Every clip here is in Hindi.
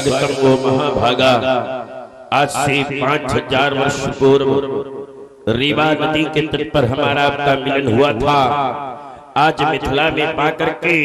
स्वागतम वो महाभागा। आज से 5000 वर्ष पूर्व रीवा नदी के तट पर हमारा आपका मिलन हुआ था। आज मिथिला में पाकर के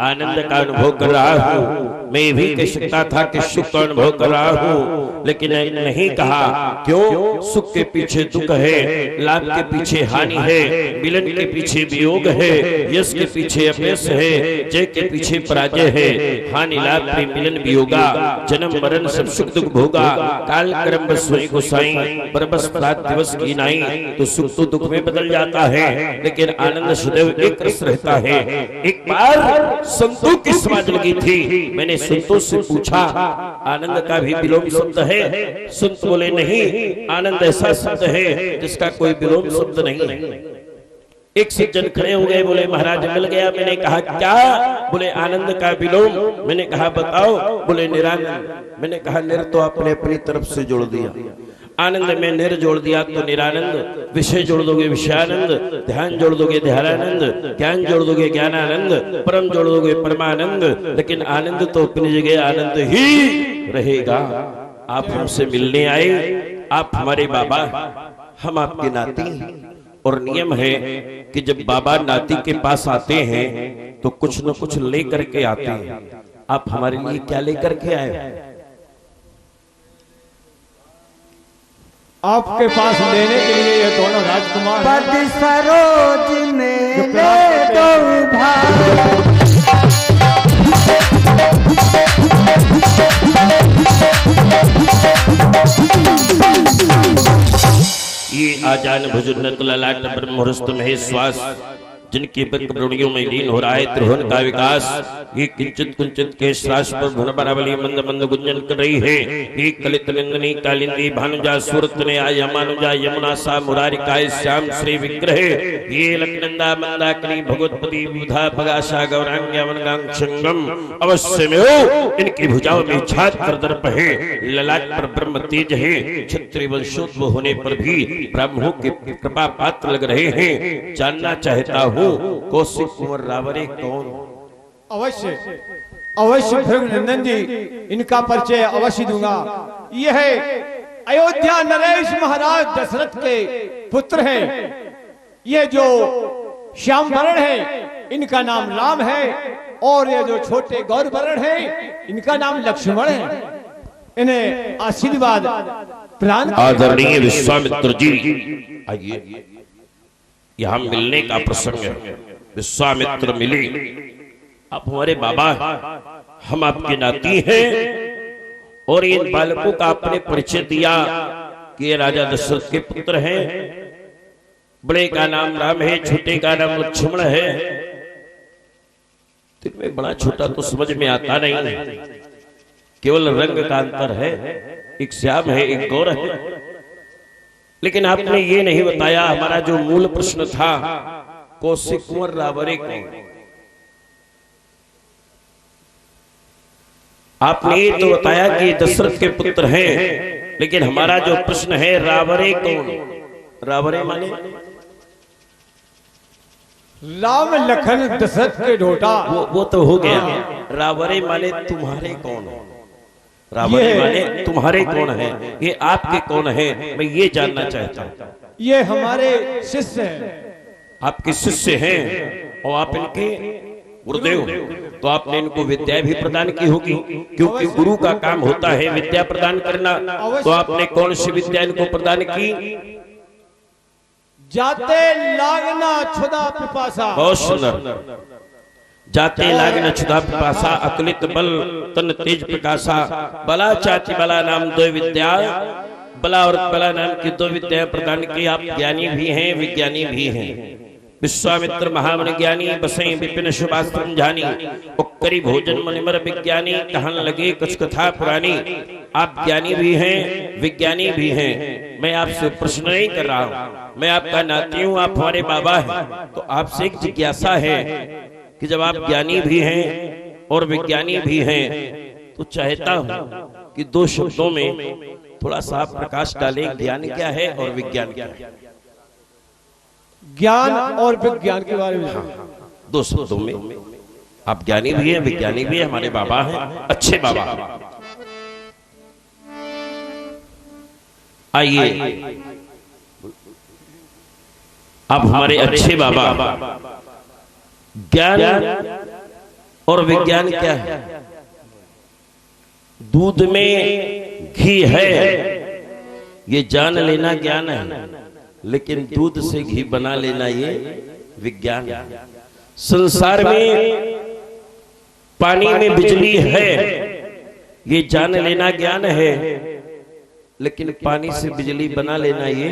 आनंद का अनुभव कर रहा हूँ। मैं भी कह सकता था कि सुख का अनुभव कर रहा हूँ, लेकिन नहीं कहा। क्यों? सुख के पीछे दुख है, लाभ के पीछे हानि है, मिलन के पीछे वियोग है, यश के पीछे अपयश है, जय के पीछे पराजय है। हानि लाभ पे मिलन वियोगा, जन्म मरण सब सुख दुख भोगा। काल कर्म बस वही गोसाई, बरबस रात दिवस की नाई। तो सुख तो दुख में बदल जाता है, लेकिन आनंद सदैव एक रस रहता है। एक बार संतों की समाज लगी थी। मैंने संतों से पूछा, आनंद का भी विलोम शब्द है? संत बोले नहीं, आनंद ऐसा शब्द है जिसका कोई विलोम शब्द नहीं। एक सज्जन खड़े हो गए, बोले महाराज मिल गया। मैंने कहा क्या? बोले आनंद का विलोम। मैंने कहा बताओ। बोले निरानंद। मैंने कहा निर तो आपने अपनी तरफ से जोड़ दिया, आनंद में निर जोड़ दिया तो निरानंद। विषय जोड़ दोगे विषयानंद, ध्यान जोड़ दोगे ध्यानानंद, ज्ञान जोड़ दोगे ज्ञानानंद, परम जोड़ दोगे परमानंद। लेकिन आनंद तो अपनी जगह आनंद ही रहेगा। आप हमसे मिलने आए, आप हमारे बाबा, हम आपके नाती। और नियम है कि जब बाबा नाती के पास आते हैं तो कुछ न कुछ लेकर के आते हैं। आप हमारे लिए क्या लेकर के आए? आपके पास लेने के लिए ये दोनों राजकुमार पद सरोज में ले दो भाई। ये आजान भुजन ललाट ब्रह्महस्त महेश्वास, जिनकी ब्रह्मणियों में लीन हो रहा है त्रिभुवन का विकास। ये किंचित कुंचित के श्रास पर धुन बरावली मंद मंद गुंजन कर रही है। ये कलित निंदनी कालिंदी भानुजा सूरत ने आय मानुजा यमुना सा मुरारी काय श्याम श्री विग्रह। ये लखनंदा मंदाकिनी भगवतपति बुधा भगाशा गौरांग संगम अवश्य में हो। इनकी भुजाओं में छात पर दर्प है, ललाट पर ब्रह्म तेज है। क्षत्रिय वंशोद्भव होने पर भी ब्राह्मणों के कृपा पात्र लग रहे हैं। जानना चाहता हूँ कौशिक कुंवर रावरे कौन? अवश्य अवश्य भृगुनंदन जी, इनका परिचय अवश्य दूंगा। यह अयोध्या नरेश महाराज दशरथ के पुत्र हैं। ये जो श्याम वर्ण है इनका नाम राम है, और ये जो छोटे गौर वर्ण है इनका नाम लक्ष्मण है। इन्हें आशीर्वाद प्रदान। आदरणीय विश्वामित्र जी, आइए। यहाँ मिलने का प्रसंग है। विश्वामित्र मिले, आप हमारे बाबा, हम आपके नाती हैं। और इन बालकों का आपने परिचय दिया कि ये राजा दशरथ के पुत्र हैं। बड़े का नाम राम है, छोटे का नाम लक्ष्मण है। इनमें बड़ा छोटा तो समझ में आता नहीं, केवल रंग का अंतर है। एक श्याम है, एक गौर है। लेकिन आपने ये नहीं बताया, हमारा जो मूल प्रश्न था, कौशिक कुंवर रावरे कौन? आपने ये तो बताया कि दशरथ के पुत्र हैं, लेकिन हमारा जो प्रश्न है रावरे कौन? रावरे माने राम लखन दशरथ के ढोटा। वो तो हो गया। रावरे माने तुम्हारे कौन हो? रावरे माने तुम्हारे कौन है? ये आपके कौन है? मैं ये जानना चाहता हूँ। ये हमारे शिष्य हैं। आपके शिष्य हैं और आप इनके गुरुदेव, तो आपने इनको विद्या भी प्रदान की होगी, क्योंकि गुरु का काम होता है विद्या प्रदान करना। तो आपने कौन सी विद्या इनको प्रदान की? जाते लागना छुदा पिपासा। बहुत सुंदर। जाते लागना छुदा पिपासा, अतुलित बल तन तेज प्रकाशा। बला चाति बला नाम दो विद्या, बला और बला नाम की दो विद्या प्रदान की। आप ज्ञानी भी हैं, विज्ञानी भी हैं। विश्वामित्र महामुनि ज्ञानी, बसई विपिन शुभाश्रम जानी। उक्करी भोजन मनिमर विज्ञानी, कहन लगे कुछ कथा पुरानी। आप ज्ञानी भी हैं, विज्ञानी भी हैं। मैं आपसे प्रश्न नहीं कर रहा हूँ, मैं आपका नाती हूँ, आप हमारे बाबा हैं। तो आपसे एक जिज्ञासा है कि जब आप ज्ञानी भी हैं और विज्ञानी भी हैं, तो चाहता हूँ कि दो शब्दों में थोड़ा सा प्रकाश डालें। ज्ञान क्या है और विज्ञान क्या है? ज्ञान और विज्ञान के बारे में दो शब्दों में। आप ज्ञानी भी हैं, विज्ञानी भी हैं, हमारे बाबा हैं, अच्छे बाबा। आइए अब हमारे अच्छे बाबा ज्ञान और विज्ञान क्या है? दूध में घी है ये जान लेना ज्ञान है, लेकिन दूध से घी बना लेना ये विज्ञान है। संसार में पानी में बिजली है ये जान लेना ज्ञान है, लेकिन पानी से बिजली बना लेना ये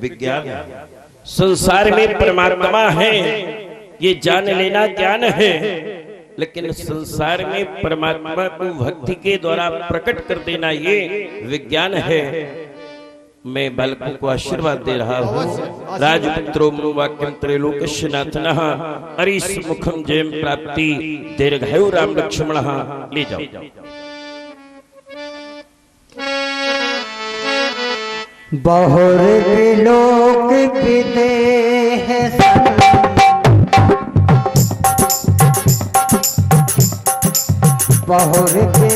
विज्ञान है। संसार में परमात्मा है ये जान लेना ज्ञान है, लेकिन संसार में परमात्मा को भक्ति के द्वारा प्रकट कर देना ये विज्ञान है। मैं बालकों को आशीर्वाद दे रहा हूँ। राजपुत्रो वाक्यम त्रैलोक्यस्य नाथनः अरिस मुखम जयम प्राप्ति दीर्घायु राम लक्ष्मणः। ले जाओ। बहुर लोक विदेह बहुर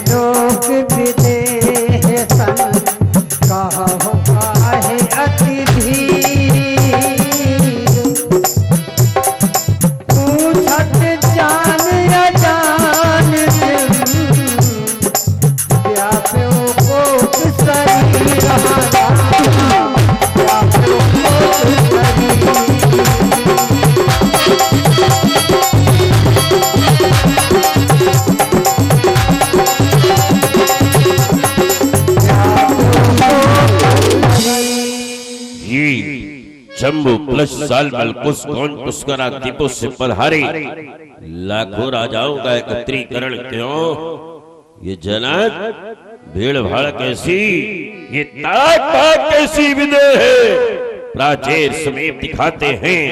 लोक विदेह सन कहु काहे अति धीर पूछत जान अजान व्यापो कोट शरीर जम्बू प्लस साल बलकुश कौन पुष्करा दीपों से पधारे लाखों राजाओं का एकत्रीकरण क्यों? ये जनक भीड़ भाड़ कैसी, ये ताक कैसी विदेह है। प्राचीर समीप दिखाते हैं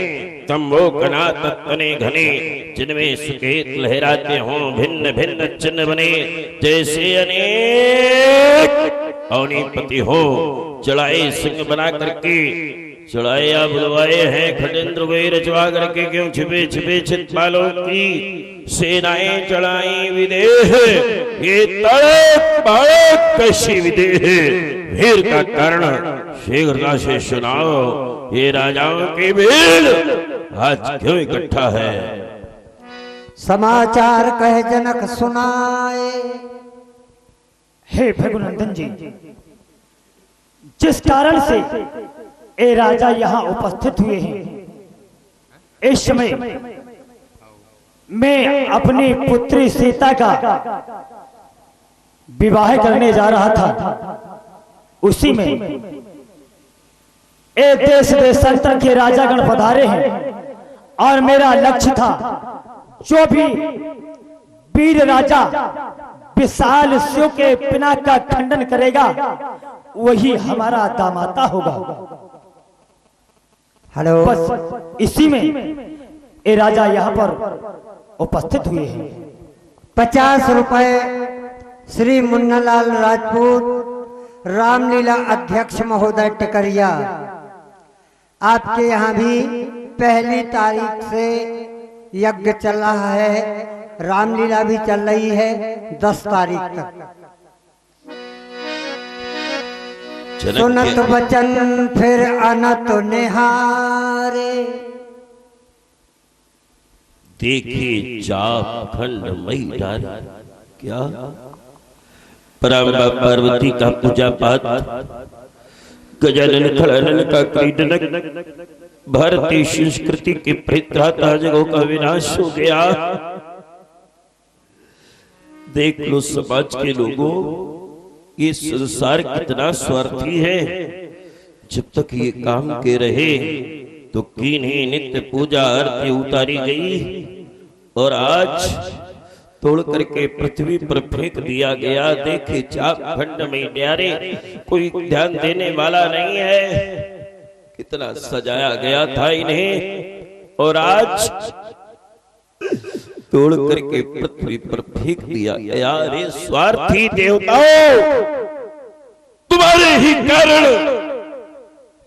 तम्बो कना तत्ने घने, जिनमें सुकेत लहराते हों भिन्न भिन्न चिन्ह बने, जैसे अनेक अवनीपति हो चढ़ाए सिंह बना करके चढ़ाया बुलवाए हैं खटेंद्र वे रचवा करके, क्यों छिपे छिपे चितपालों की सेनाएं चढ़ाई विदेह। ये तड़क भड़क कैसी विदेह, भीड़ का कारण शीघ्रता से सुनाओ। ये राजाओं की भीड़ आज क्यों इकट्ठा है? समाचार कह जनक सुनाए। हे भृगुनंदन जी, जिस कारण से ए राजा यहाँ उपस्थित हुए हैं, इस समय मैं अपनी पुत्री सीता का विवाह करने जा रहा था। उसी में ए देश देशांतर के राजागण पधारे हैं और मेरा लक्ष्य था जो भी वीर राजा विशाल शिव के पिनाक का खंडन करेगा वही हमारा दामाता होगा। हेलो, बस इसी में ये राजा यहाँ पर उपस्थित हुए हैं। 50 रुपए श्री मुन्नालाल राजपूत रामलीला अध्यक्ष महोदय टिकरिया, आपके यहाँ भी पहली तारीख से यज्ञ चल रहा है, रामलीला भी चल रही है 10 तारीख तक। सुनत वचन फिर अनत निहारे, देखे जाप खंड मई डारे। क्या परंपरा पार्वती का पूजा पाठ, गजानन खड़ानन का क्रीडनक, भारतीय संस्कृति के परित्राता जगों का विनाश हो गया। देख लो समाज के लोगों, ये संसार कितना स्वार्थी है। जब तक ये काम के रहे तो कीन्ही नित्य पूजा आरती उतारी गई, और आज तोड़ करके पृथ्वी पर फेंक दिया गया। देखे चाप खंड में न्यारे, कोई ध्यान देने वाला नहीं है। कितना सजाया गया था इन्हें, और आज तोड़ करके पृथ्वी पर फेंक दिया गया। रे स्वार्थी देवताओं, तुम्हारे ही कारण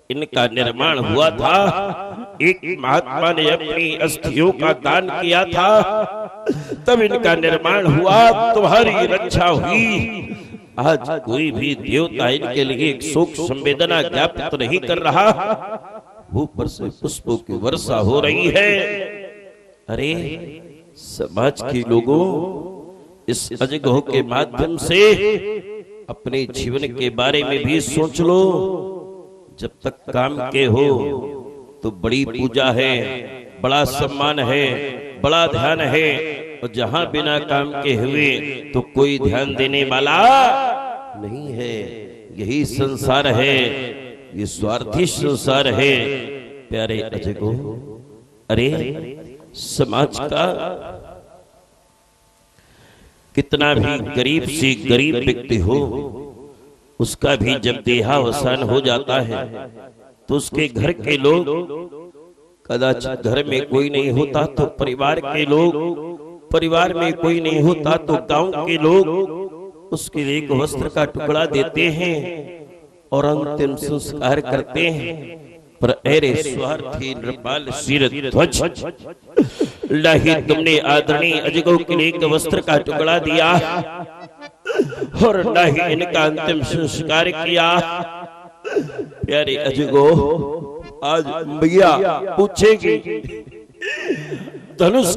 इनका निर्माण हुआ था। एक महात्मा ने अपनी अस्थियों का दान किया था, तब इनका निर्माण हुआ, तुम्हारी रक्षा हुई। आज कोई भी देवता इनके लिए एक शोक संवेदना ज्ञापित नहीं कर रहा। ऊपर से पुष्पों की वर्षा हो रही है। अरे समाज के लोगों, इस अजगह के माध्यम से अपने जीवन के बारे में भी सोच लो। जब तक काम के हो तो बड़ी पूजा है, बड़ा सम्मान है, बड़ा ध्यान है, और जहां बिना काम के हुए तो कोई ध्यान देने वाला नहीं है। यही संसार है, ये स्वार्थी संसार है। प्यारे अजगो, अरे समाज का कितना भी गरीब से गरीब व्यक्ति हो, उसका भी जब देहावसान हो जाता है तो उसके घर के लोग, कदाचित घर में कोई नहीं होता तो परिवार के लोग, परिवार में कोई नहीं होता तो गांव के लोग उसके लिए एक वस्त्र का टुकड़ा देते हैं और अंतिम संस्कार करते हैं। पर अरे स्वार्थी नृपाल शिरध्वज, नहीं तुमने आदरणीय अजगो के लिए एक वस्त्र का टुकड़ा दिया और न ही इनका अंतिम संस्कार किया। प्यारे अजगो, आज मैया पूछेगी धनुष